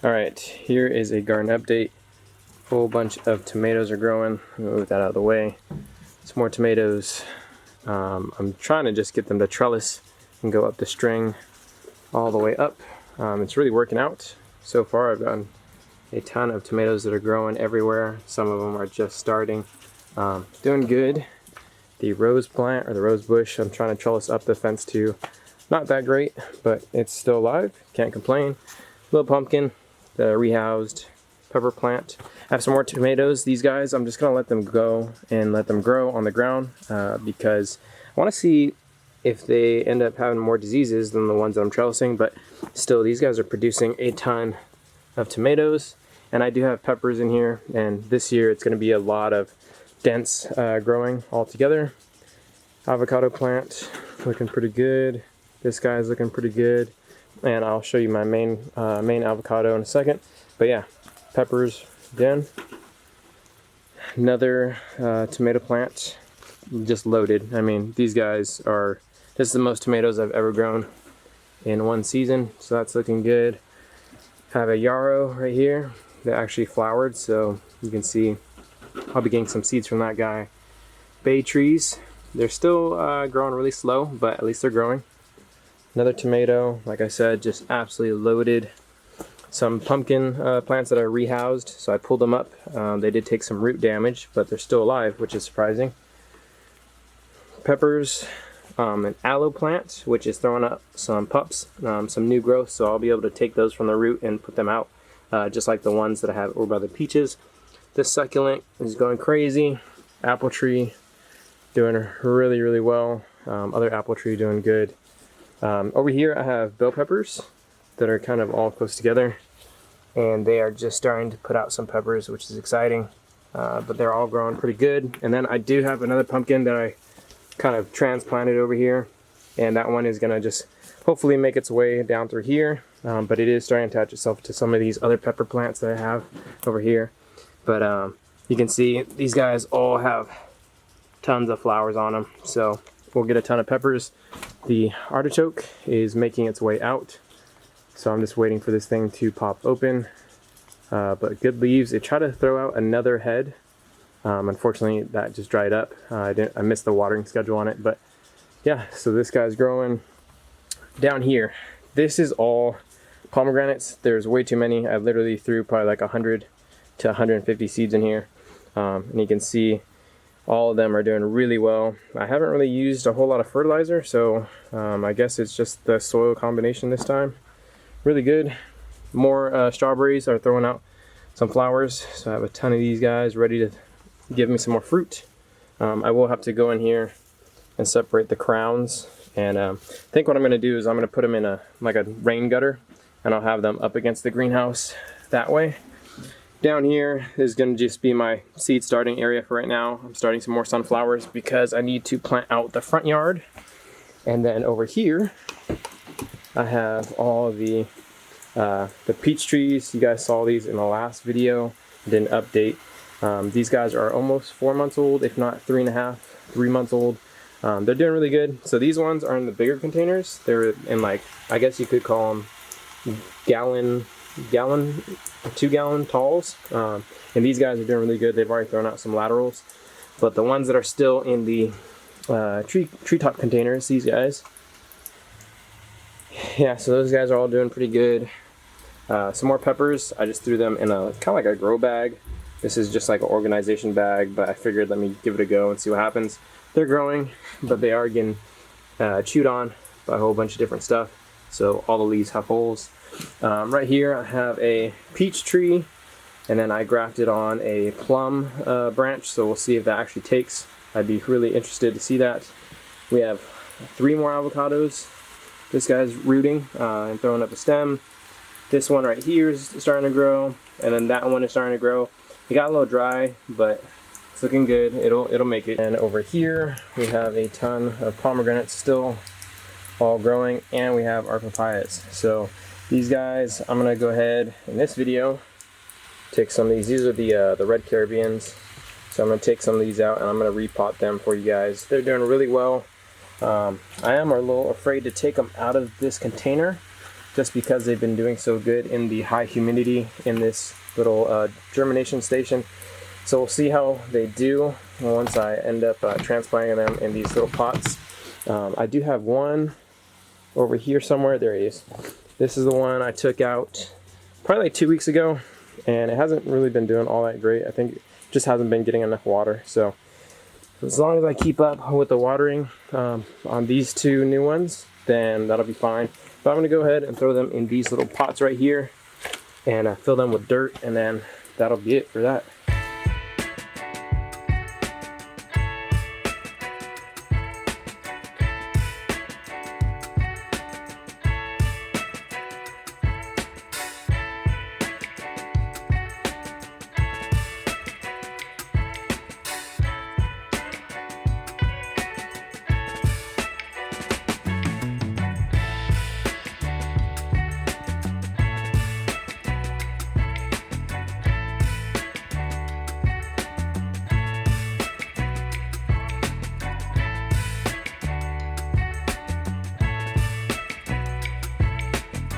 Alright, here is a garden update. Whole bunch of tomatoes are growing. Move that out of the way. Some more tomatoes. I'm trying to just get them to trellis and go up the string all the way up. It's really working out. So far I've gotten a ton of tomatoes that are growing everywhere. Some of them are just starting. Doing good. The rose plant, or the rose bush, I'm trying to trellis up the fence to. Not that great, but it's still alive. Can't complain. Little pumpkin, the rehoused pepper plant. I have some more tomatoes. These guys, I'm just gonna let them go and let them grow on the ground because I want to see if they end up having more diseases than the ones that I'm trellising. But still, these guys are producing a ton of tomatoes, and I do have peppers in here. And this year, it's going to be a lot of dense growing all together. Avocado plant looking pretty good. This guy's looking pretty good, and I'll show you my main avocado in a second. But yeah, peppers again. Another tomato plant, just loaded. I mean, these guys are just the most tomatoes I've ever grown in one season, so that's looking good. Have a yarrow right here that actually flowered, so you can see I'll be getting some seeds from that guy. Bay trees, they're still growing really slow, but at least they're growing. Another tomato, like I said, just absolutely loaded. Some pumpkin plants that are rehoused, so I pulled them up. They did take some root damage, but they're still alive, which is surprising. Peppers, an aloe plant, which is throwing up some pups, some new growth, so I'll be able to take those from the root and put them out, just like the ones that I have over by the peaches. This succulent is going crazy. Apple tree doing really, really well. Other apple tree doing good. Over here I have bell peppers that are kind of all close together, and they are just starting to put out some peppers, which is exciting. But they're all growing pretty good. And then I do have another pumpkin that I kind of transplanted over here, and that one is gonna just hopefully make its way down through here. But it is starting to attach itself to some of these other pepper plants that I have over here. But you can see these guys all have tons of flowers on them, so we'll get a ton of peppers. The artichoke is making its way out, so I'm just waiting for this thing to pop open. But good leaves. It tried to throw out another head. Unfortunately, that just dried up. I missed the watering schedule on it, but yeah. So this guy's growing. Down here, this is all pomegranates. There's way too many. I literally threw probably like 100 to 150 seeds in here, and you can see all of them are doing really well. I haven't really used a whole lot of fertilizer, so I guess it's just the soil combination this time. Really good. More strawberries are throwing out some flowers, so I have a ton of these guys ready to give me some more fruit. I will have to go in here and separate the crowns, and I think what I'm going to do is I'm going to put them in a rain gutter, and I'll have them up against the greenhouse that way. Down here is going to just be my seed starting area for right now. I'm starting some more sunflowers because I need to plant out the front yard. And then over here, I have all of the peach trees. You guys saw these in the last video. I did an update. These guys are almost 4 months old, if not 3 months old. They're doing really good. So these ones are in the bigger containers. They're in, like, I guess you could call them gallon 2-gallon talls, and these guys are doing really good. They've already thrown out some laterals, but the ones that are still in the treetop containers, these guys, yeah, so those guys are all doing pretty good. Some more peppers. I just threw them in a kind of like a grow bag. This is just like an organization bag, but I figured let me give it a go and see what happens. They're growing, but they are getting chewed on by a whole bunch of different stuff, so all the leaves have holes. Right here I have a peach tree, and then I grafted on a plum branch, so we'll see if that actually takes. I'd be really interested to see that. We have 3 more avocados. This guy's rooting and throwing up a stem. This one right here is starting to grow, and then that one is starting to grow. It got a little dry, but it's looking good. It'll make it. And over here we have a ton of pomegranates still all growing, and we have our papayas. So these guys, I'm gonna go ahead in this video take some of these. These are the red Caribbeans. So I'm gonna take some of these out and I'm gonna repot them for you guys. They're doing really well. I am a little afraid to take them out of this container just because they've been doing so good in the high humidity in this little germination station. So we'll see how they do once I end up transplanting them in these little pots. I do have one over here somewhere. There he is. This is the one I took out probably like 2 weeks ago, and it hasn't really been doing all that great. I think it just hasn't been getting enough water. So as long as I keep up with the watering on these two new ones, then that'll be fine. But I'm going to go ahead and throw them in these little pots right here and fill them with dirt, and then that'll be it for that.